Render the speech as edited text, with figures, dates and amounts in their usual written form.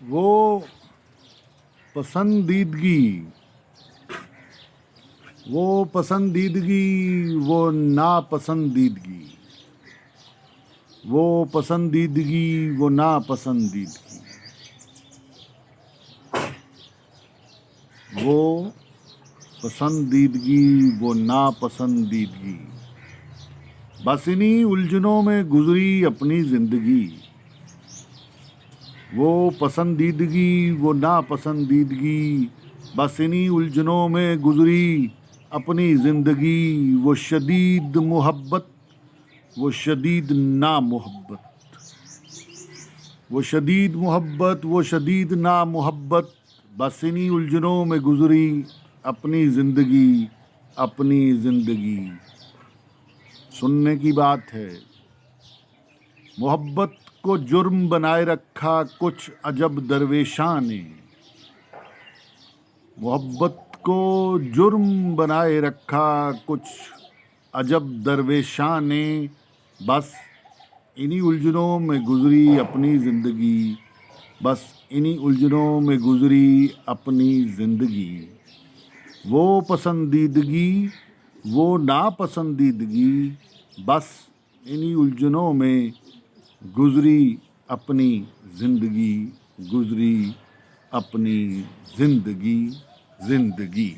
وہ پسندیدگی، وہ پسندیدگی، وہ ناپسندیدگی، وہ پسندیدگی، وہ ناپسندیدگی، وہ پسندیدگی، وہ ناپسندیدگی، بس انہی الجھنوں میں گزری اپنی زندگی، وہ پسندیدگی، وہ ناپسندیدگی، بس انہی الجھنوں میں گزری اپنی زندگی، وہ شدید محبت، وہ شدید نامحبت، وہ شدید محبت، وہ شدید نامحبت، بس انہی الجھنوں میں گزری اپنی زندگی، اپنی زندگی۔ سننے کی بات ہے، محبت کو جرم بنائے رکھا کچھ عجب درویشاں نے، محبت کو جرم بنائے رکھا کچھ عجب درویشاں نے، بس انہی الجھنوں میں گزری اپنی زندگی، بس انہی الجھنوں میں گزری اپنی زندگی، وہ پسندیدگی، وہ ناپسندیدگی، بس انہی الجھنوں میں گزری اپنی زندگی، گزری اپنی زندگی، زندگی۔